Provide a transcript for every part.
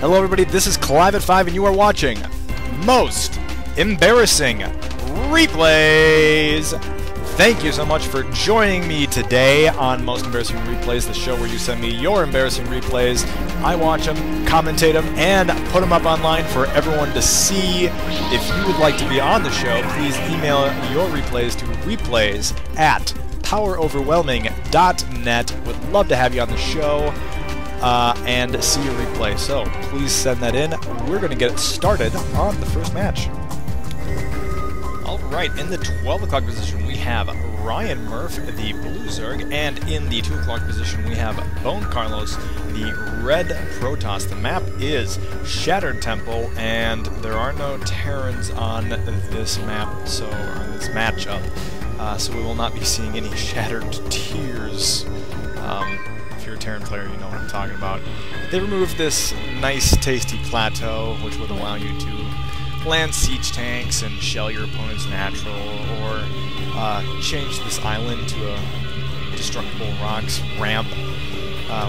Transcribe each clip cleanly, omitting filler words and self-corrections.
Hello everybody, this is Clive5 and you are watching Most Embarrassing Replays! Thank you so much for joining me today on Most Embarrassing Replays, the show where you send me your embarrassing replays. I watch them, commentate them, and put them up online for everyone to see. If you would like to be on the show, please email your replays to replays@poweroverwhelming.net. Would love to have you on the show. And see your replay. So please send that in. We're going to get started on the first match. Alright, in the 12 o'clock position we have Ryan Murph, the blue Zerg, and in the 2 o'clock position we have Bone Carlos, the red Protoss. The map is Shattered Temple, and there are no Terrans on this map, so on this matchup, so we will not be seeing any Shattered Tears. If you're a Terran player, you know what I'm talking about. They removed this nice, tasty plateau, which would allow you to land siege tanks and shell your opponent's natural, or change this island to a destructible rocks ramp,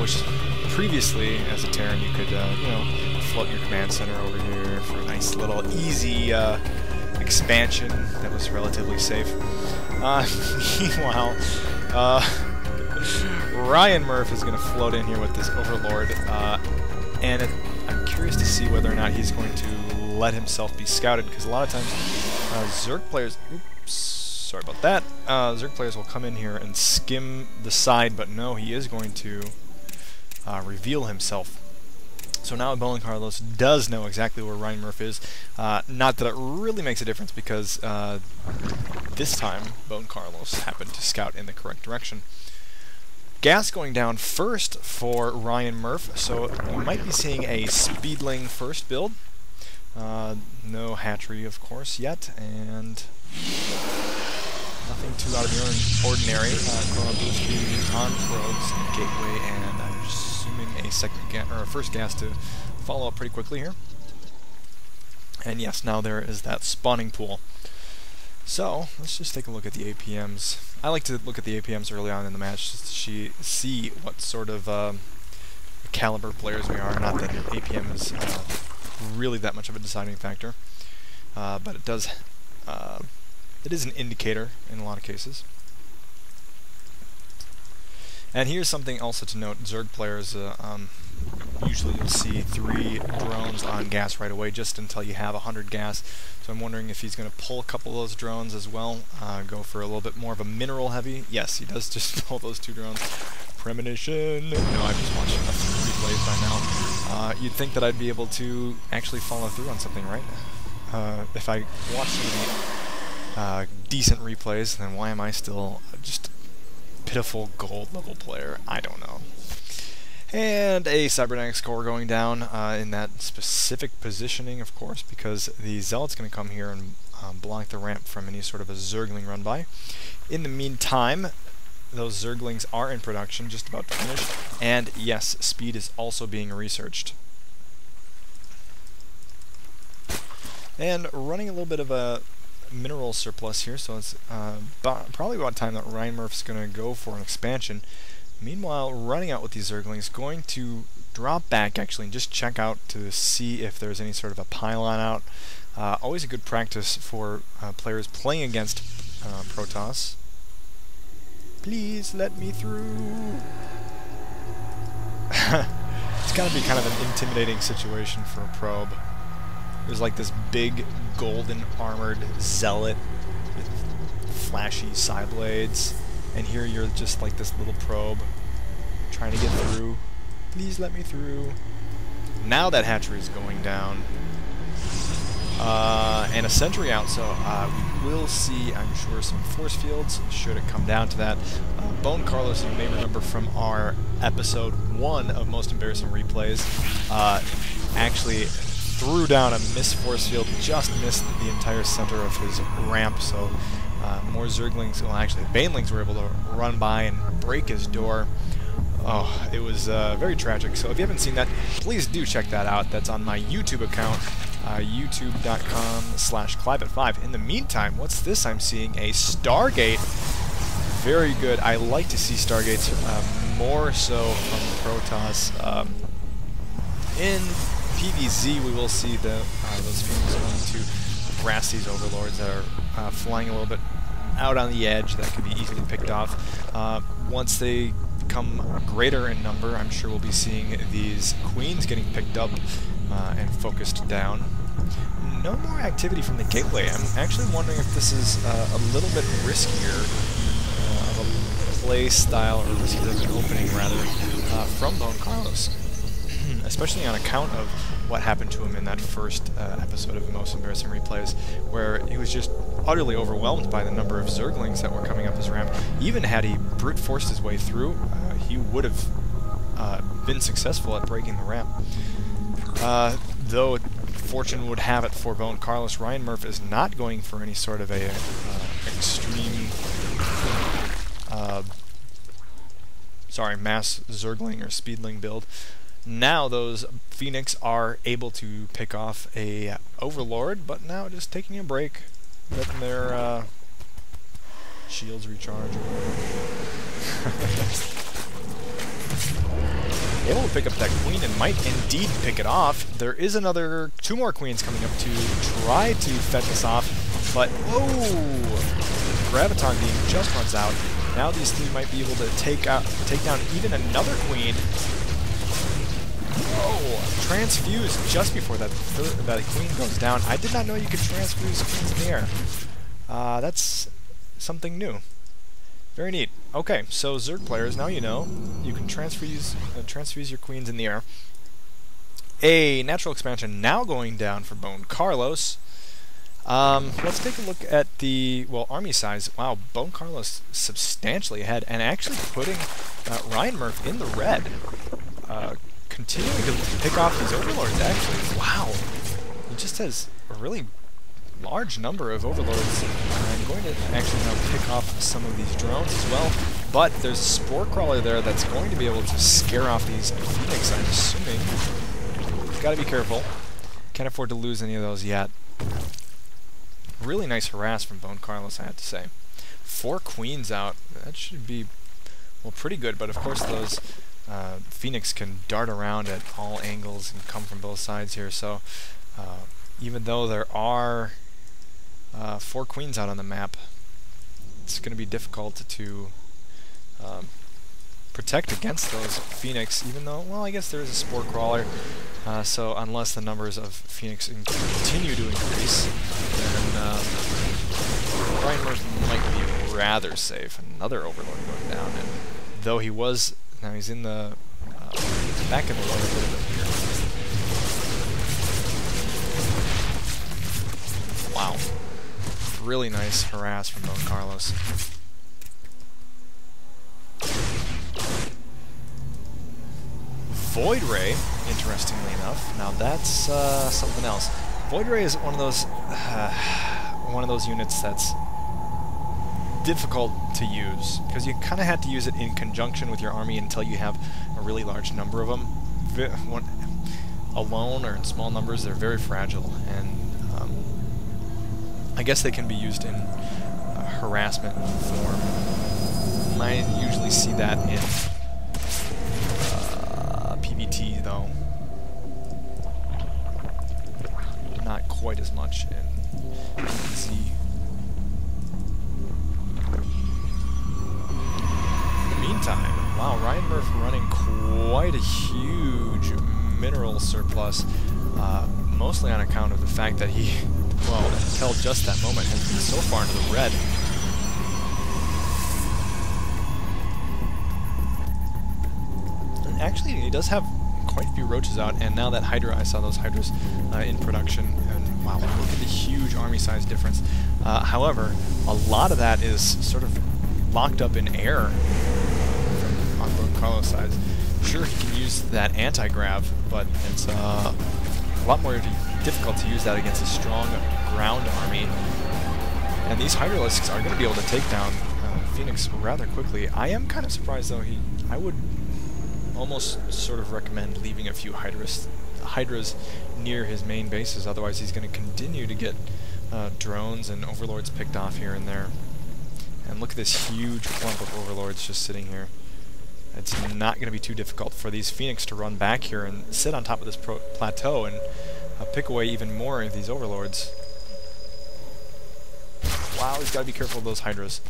which previously, as a Terran, you could, you know, float your command center over here for a nice little easy expansion that was relatively safe. Meanwhile, Ryan Murph is going to float in here with this Overlord, and I'm curious to see whether or not he's going to let himself be scouted, because a lot of times Zerg players, oops, sorry about that, Zerg players will come in here and skim the side, but no, he is going to reveal himself. So now Bone Carlos does know exactly where Ryan Murph is. Not that it really makes a difference, because this time Bone Carlos happened to scout in the correct direction. Gas going down first for Ryan Murph, so you might be seeing a Speedling first build. No hatchery, of course, yet, and nothing too out of the ordinary. Chrono Boosting on probes, gateway, and I'm assuming a first gas to follow up pretty quickly here. And yes, now there is that spawning pool. So, let's just take a look at the APMs. I like to look at the APMs early on in the match just to see what sort of caliber players we are. Not that APM is really that much of a deciding factor, but it does. It is an indicator in a lot of cases. And here's something also to note: Zerg players usually you'll see 3 drones on gas right away, just until you have 100 gas. So I'm wondering if he's going to pull a couple of those drones as well, go for a little bit more of a mineral heavy. Yes, he does just pull those 2 drones. Premonition! No, I've just watched enough replays by now. You'd think that I'd be able to actually follow through on something, right? If I watch some decent replays, then why am I still just pitiful gold level player? I don't know. And a Cybernetics core going down in that specific positioning, of course, because the Zealot's going to come here and block the ramp from any sort of a Zergling run by. In the meantime, those Zerglings are in production, just about to finish, and yes, speed is also being researched. And running a little bit of a mineral surplus here, so it's probably about time that Ryan Murph's going to go for an expansion. Meanwhile, running out with these Zerglings, going to drop back actually and just check out to see if there's any sort of a pylon out. Always a good practice for players playing against Protoss. Please let me through. It's gotta be kind of an intimidating situation for a probe. There's like this big golden armored zealot with flashy side blades, and here you're just like this little probe trying to get through. Please let me through. Now that hatchery is going down, and a sentry out, so we will see, I'm sure, some force fields should it come down to that. Bone Carlos, you may remember from our episode 1 of Most Embarrassing Replays, actually threw down a missed force field, just missed the entire center of his ramp, so more Zerglings, well actually Banelings were able to run by and break his door. Oh, it was very tragic. So if you haven't seen that, please do check that out. That's on my YouTube account, youtube.com/Clive5. In the meantime, what's this I'm seeing? A Stargate. Very good. I like to see Stargates more so from Protoss. In PvZ, we will see those Phoenix going to harass these overlords that are flying a little bit out on the edge that can be easily picked off. Once they become greater in number, I'm sure we'll be seeing these queens getting picked up and focused down. No more activity from the gateway. I'm actually wondering if this is a little bit riskier of a play style, or riskier of an opening rather, from Bone Carlos, especially on account of what happened to him in that first episode of Most Embarrassing Replays, where he was just utterly overwhelmed by the number of Zerglings that were coming up his ramp. Even had he brute forced his way through, he would have been successful at breaking the ramp. Though fortune would have it for Bone Carlos, Ryan Murph is not going for any sort of a extreme mass Zergling or Speedling build. Now those Phoenix are able to pick off a Overlord, but now just taking a break, letting their shields recharge. Able to pick up that queen and might indeed pick it off. There is two more queens coming up to try to fend this off, but Graviton beam just runs out. Now these three might be able to take down even another queen. Oh, transfuse just before that queen goes down. I did not know you could transfuse queens in the air. That's something new. Very neat. Okay, so Zerg players, now you know you can transfuse your queens in the air. A natural expansion now going down for Bone Carlos. Let's take a look at the, army size. Wow, Bone Carlos substantially ahead, and actually putting Ryan Murph in the red. Continuing to pick off these overlords, actually. Wow. He just has a really large number of overlords. I'm going to actually now pick off some of these drones as well. But there's a Spore Crawler there that's going to be able to scare off these Phoenix, I'm assuming. Gotta be careful. Can't afford to lose any of those yet. Really nice harass from Bone Carlos, I have to say. 4 queens out. That should be, pretty good. But of course those Phoenix can dart around at all angles and come from both sides here. So even though there are 4 queens out on the map, it's going to be difficult to protect against those Phoenix, even though, I guess there is a Spore Crawler, so unless the numbers of Phoenix continue to increase, then Ryan Murph might be rather safe. Another Overlord going down, and though he was, now he's in the, back in the water a little bit here. Wow. Really nice harass from Bone Carlos. Void Ray, interestingly enough. Now that's something else. Void Ray is one of those units that's difficult to use, because you kind of had to use it in conjunction with your army until you have a really large number of them. Alone or in small numbers, they're very fragile, and I guess they can be used in harassment form. I usually see that in PvT, though. Not quite as much in Z. In the meantime, wow, Ryan Murph running quite a huge mineral surplus, mostly on account of the fact that he, until just that moment, has been so far into the red. And actually, he does have quite a few roaches out, and now that Hydra, I saw those Hydras in production, and wow, look at the huge army size difference. However, a lot of that is sort of locked up in air on Bone Carlos' side. Sure, he can use that anti-grav, but it's a lot more difficult to use that against a strong ground army. And these Hydralisks are going to be able to take down Phoenix rather quickly. I am kind of surprised, though. I would almost sort of recommend leaving a few Hydras near his main bases, otherwise he's going to continue to get drones and overlords picked off here and there. And look at this huge clump of overlords just sitting here. it's not going to be too difficult for these Phoenix to run back here and sit on top of this plateau and pick away even more of these Overlords. Wow, he's got to be careful of those Hydras.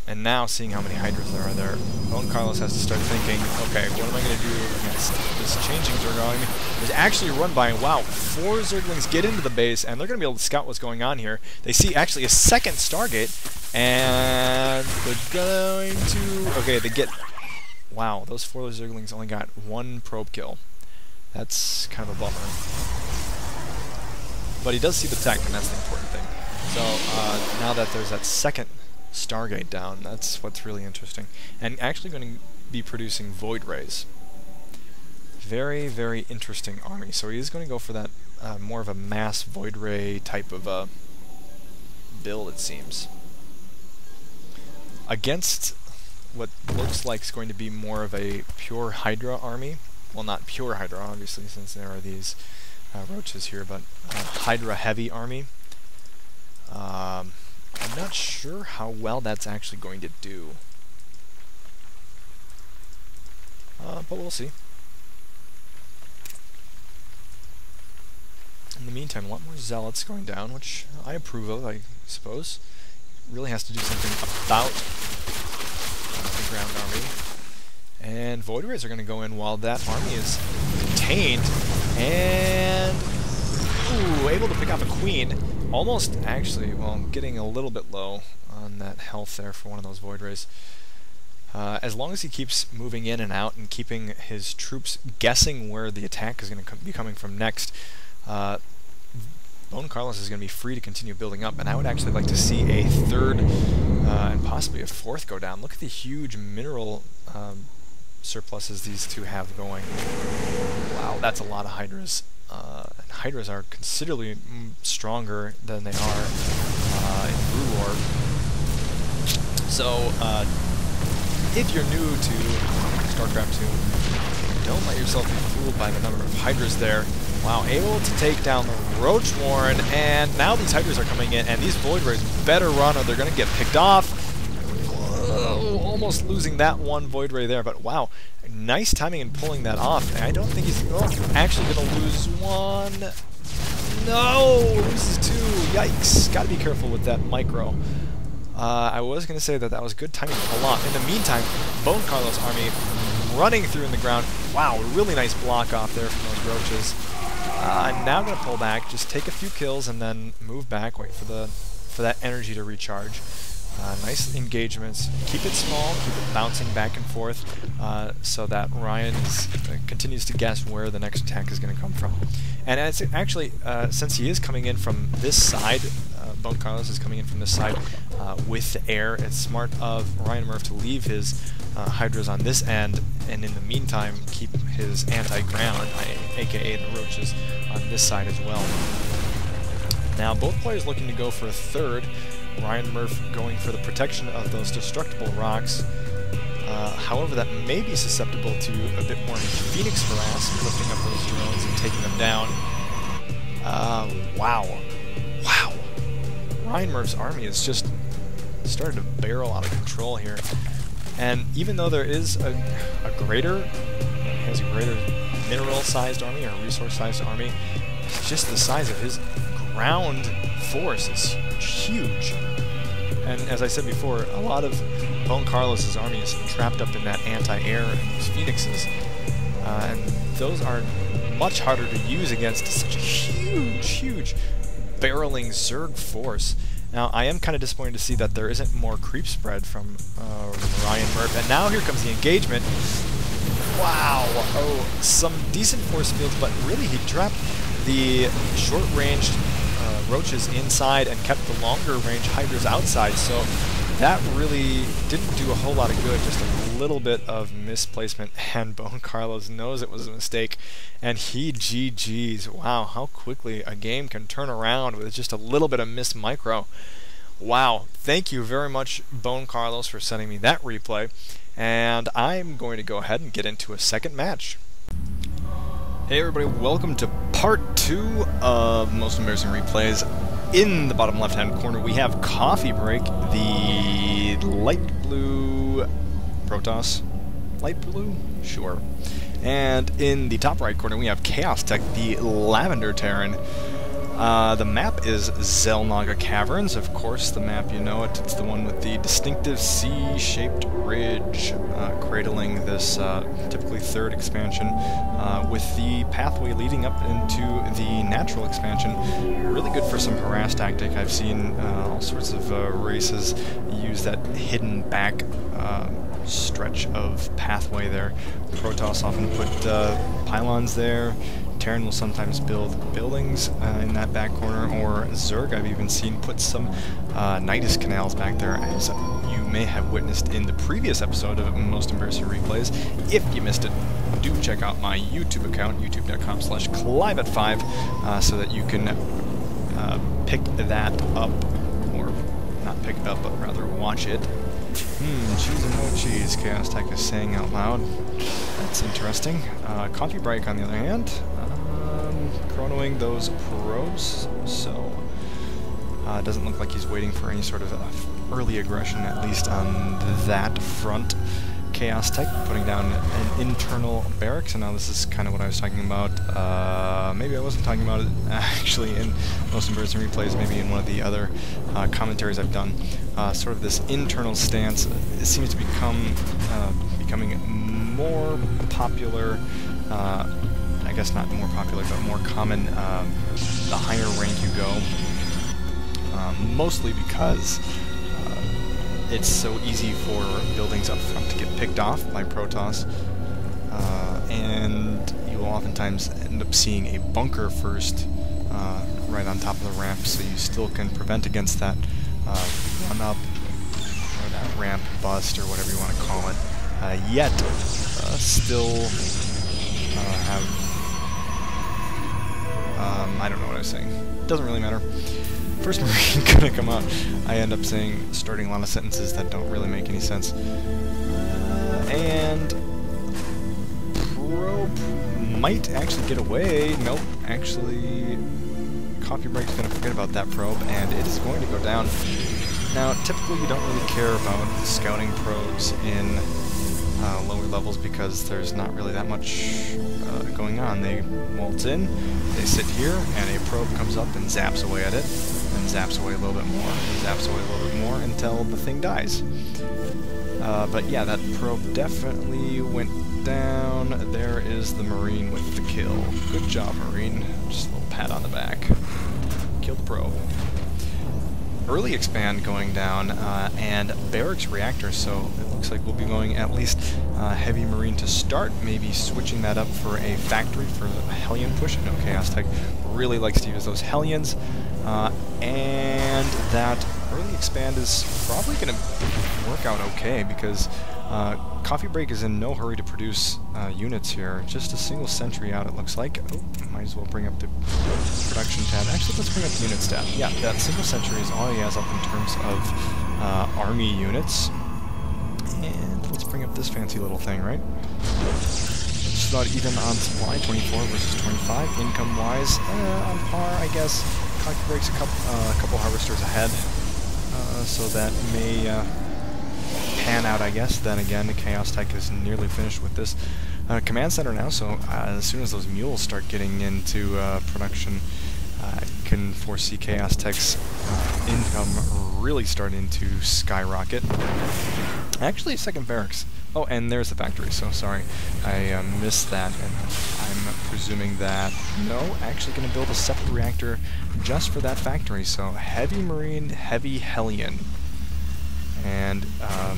And now, seeing how many Hydras there are there, Bone Carlos has to start thinking, okay, what am I going to do against this changing Zerg army? There's actually run by, wow, 4 Zerglings get into the base, and they're going to be able to scout what's going on here. They see actually a second Stargate, and they're going to... Okay, they get... Wow, those 4 Zerglings only got 1 probe kill. That's kind of a bummer. But he does see the tech, and that's the important thing. So, now that there's that second Stargate down, that's what's really interesting. And actually going to be producing Void Rays. Very, very interesting army. So he is going to go for that more of a mass Void Ray type of build, it seems. Against what looks like is going to be more of a pure Hydra army. Well, not pure Hydra, obviously, since there are these roaches here, but Hydra heavy army. I'm not sure how well that's actually going to do. But we'll see. In the meantime, a lot more Zealots going down, which I approve of, I suppose. Really has to do something about the ground army. And Void Rays are going to go in while that army is contained. And... Ooh, able to pick off a Queen. Almost, actually, well, I'm getting a little bit low on that health there for one of those Void Rays. As long as he keeps moving in and out and keeping his troops guessing where the attack is going to be coming from next, Bone Carlos is going to be free to continue building up, and I would actually like to see a third and possibly a fourth go down. Look at the huge mineral surpluses these two have going. Wow, that's a lot of Hydras. Hydras are considerably stronger than they are in Brood War. So, if you're new to StarCraft 2, don't let yourself be fooled by the number of Hydras there. Wow, able to take down the Roach Warren, and now these Hydras are coming in, and these Void Rays better run or they're going to get picked off. Whoa, almost losing that one Void Ray there, but wow, nice timing in pulling that off. And I don't think he's actually going to lose one. No, loses 2. Yikes, got to be careful with that micro. I was going to say that that was good timing to pull off. In the meantime, Bone Carlos' army running through in the ground. Wow, really nice block off there from those roaches. I'm now going to pull back, just take a few kills, and then move back, wait for that energy to recharge. Nice engagements. Keep it small, keep it bouncing back and forth, so that Ryan continues to guess where the next attack is going to come from. And it's actually, since he is coming in from this side, Bone Carlos is coming in from this side with the air, it's smart of Ryan Murph to leave his Hydras on this end, and in the meantime keep his anti-ground, aka the roaches, on this side as well. Now both players looking to go for a third. Ryan Murph going for the protection of those destructible rocks. However, that may be susceptible to a bit more Phoenix harass, lifting up those drones and taking them down. Wow. Wow. Ryan Murph's army is just started to barrel out of control here. And even though there is a greater mineral-sized army or resource-sized army, just the size of his ground force is huge. And as I said before, a lot of Bone Carlos' army is trapped up in that anti-air and those Phoenixes. And those are much harder to use against such a huge barreling Zerg force. Now, I am kind of disappointed to see that there isn't more creep spread from Ryan Murph. And now here comes the engagement. Wow! Oh, some decent force fields, but really he trapped the short-ranged roaches inside and kept the longer-range Hydras outside, so that really didn't do a whole lot of good, just a little bit of misplacement, and Bone Carlos knows it was a mistake, and he GG's. Wow, how quickly a game can turn around with just a little bit of missed micro. Wow, thank you very much, Bone Carlos, for sending me that replay, and I'm going to go ahead and get into a second match. Hey everybody, welcome to part 2 of Most Embarrassing Replays. In the bottom left hand corner we have Coffee Break, the light blue Protoss. Light blue? Sure. And in the top right corner we have Chaos Tech, the Lavender Terran. The map is Zelnaga Caverns, of course, the map, you know it. It's the one with the distinctive C-shaped ridge cradling this typically third expansion, with the pathway leading up into the natural expansion. Really good for some harass tactic. I've seen all sorts of races use that hidden back stretch of pathway there. Protoss often put pylons there. Terran will sometimes build buildings in that back corner, or Zerg I've even seen put some Nidus canals back there, as you may have witnessed in the previous episode of Most Embarrassing Replays. If you missed it, do check out my YouTube account, youtube.com/clive5, so that you can pick that up, or not pick it up, but rather watch it. Cheese and no cheese, Chaos Tech is saying out loud. That's interesting. Coffee Break, on the other hand, chronoing those probes, so it doesn't look like he's waiting for any sort of early aggression, at least on that front. Chaos Tech putting down an internal barracks, and now this is kind of what I was talking about. Maybe I wasn't talking about it actually in Most Embarrassing Replays, maybe in one of the other commentaries I've done. Sort of this internal stance, it seems to becoming more popular, I guess not more popular, but more common the higher rank you go, mostly because it's so easy for buildings up front to get picked off by Protoss, and you will oftentimes end up seeing a bunker first right on top of the ramp, so you still can prevent against that run up, or that ramp bust, or whatever you want to call it, yet still have, I don't know what I was saying, doesn't really matter. First Marine gonna come out. I end up starting a lot of sentences that don't really make any sense. And probe might actually get away. Nope, actually Coffee Break's gonna forget about that probe, and it is going to go down. Now, typically you don't really care about scouting probes in lower levels because there's not really that much going on. They waltz in, they sit here, and a probe comes up and zaps away at it, and zaps away a little bit more, and zaps away a little bit more until the thing dies. But yeah, that probe definitely went down. There is the Marine with the kill. Good job, Marine. Just a little pat on the back. Killed the probe. Early expand going down, and barracks reactor, so it looks like we'll be going at least heavy Marine to start, maybe switching that up for a factory for the Hellion push. I know Chaos Tech really likes to use those Hellions, and that early expand is probably going to work out okay, because Coffee Break is in no hurry to produce units here. Just a single sentry out, it looks like. Oh, might as well bring up the production tab. Actually, let's bring up the units tab. Yeah, that single sentry is all he has up in terms of army units. And let's bring up this fancy little thing, right? Just about even on supply, 24 versus 25. Income-wise, on par, I guess. Coffee Break's a couple harvesters ahead, so that may pan out, I guess. Then again, Chaos Tech is nearly finished with this command center now, so as soon as those mules start getting into production, I can foresee Chaos Tech's income really starting to skyrocket. Actually, second barracks. Oh, and there's the factory, so sorry, I missed that, and I'm presuming that, no, actually going to build a separate reactor just for that factory, so heavy Marine, heavy Hellion. And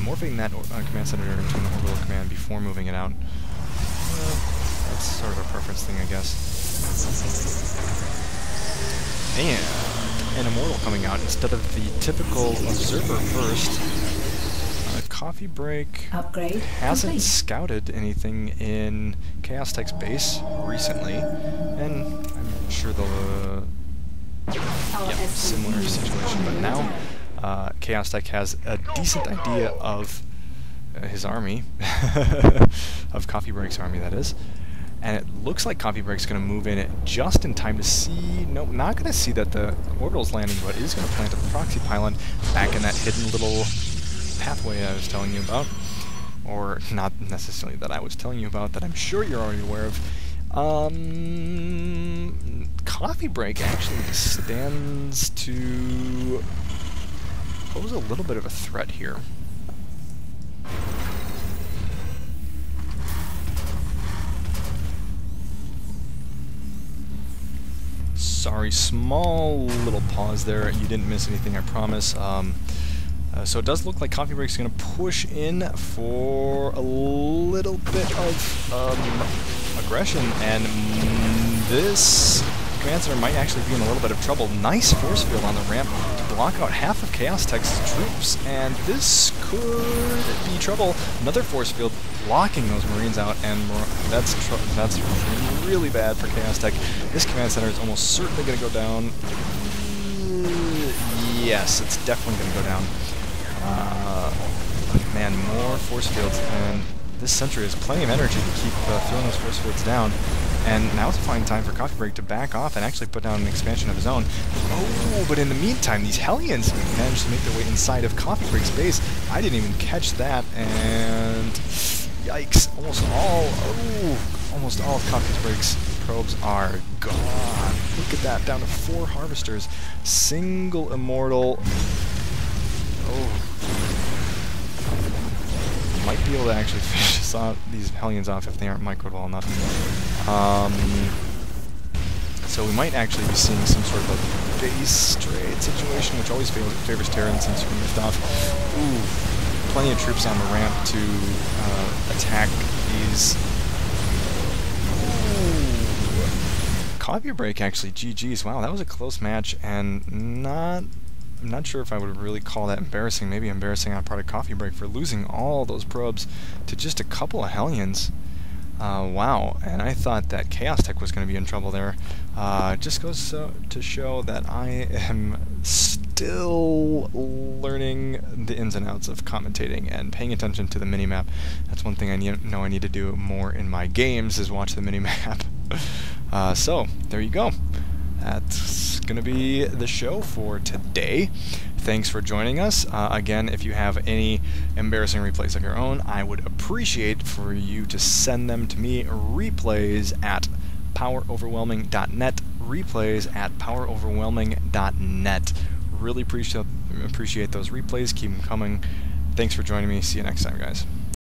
morphing that command center into an orbital command before moving it out, that's sort of a preference thing, I guess. And an Immortal coming out instead of the typical Observer first. Coffee Break upgrade hasn't complete. Scouted anything in Chaos Tech's base recently, and I'm sure they'll similar situation, but now Chaos Tech has a decent idea of his army, of Coffee Break's army, that is. And it looks like Coffee Break's going to move in it just in time to see... Nope, not going to see that the orbital's landing, but is going to plant a proxy pylon back in that hidden little pathway I was telling you about. or not necessarily that I was telling you about, that I'm sure you're already aware of. Coffee break actually stands to pose a little bit of a threat here. Sorry, small little pause there. You didn't miss anything, I promise. So it does look like Coffee Break's going to push in for a little bit of aggression, and this Command Center might actually be in a little bit of trouble. Nice force field on the ramp to block out half of Chaos Tech's troops, and this could be trouble. Another force field blocking those Marines out, and that's really bad for Chaos Tech. This Command Center is almost certainly going to go down. Yes, it's definitely going to go down. Man, more force fields, and this sentry has plenty of energy to keep throwing those force fields down. And now it's a fine time for Coffee Break to back off and actually put down an expansion of his own. Oh, but in the meantime, these Hellions managed to make their way inside of Coffee Break's base. I didn't even catch that, and yikes, almost all of Coffee Break's probes are gone. Look at that, down to 4 harvesters, single immortal. Oh. Might be able to actually finish these Hellions off if they aren't microed well enough. So we might actually be seeing some sort of a base trade situation, which always favors Terran since you can lift off. Ooh, plenty of troops on the ramp to attack these. Ooh. Coffee Break actually, GG's. Wow, that was a close match, and I'm not sure if I would really call that embarrassing. Maybe embarrassing on Product Coffee Break for losing all those probes to just a couple of Hellions. Wow, and I thought that Chaos Tech was going to be in trouble there. Just goes to show that I am still learning the ins and outs of commentating and paying attention to the minimap. That's one thing I know I need to do more in my games, is watch the minimap. So, there you go. That's going to be the show for today. Thanks for joining us. Again, if you have any embarrassing replays of your own, I would appreciate for you to send them to me. Replays at poweroverwhelming.net. Replays at poweroverwhelming.net. Really appreciate those replays. Keep them coming. Thanks for joining me. See you next time, guys.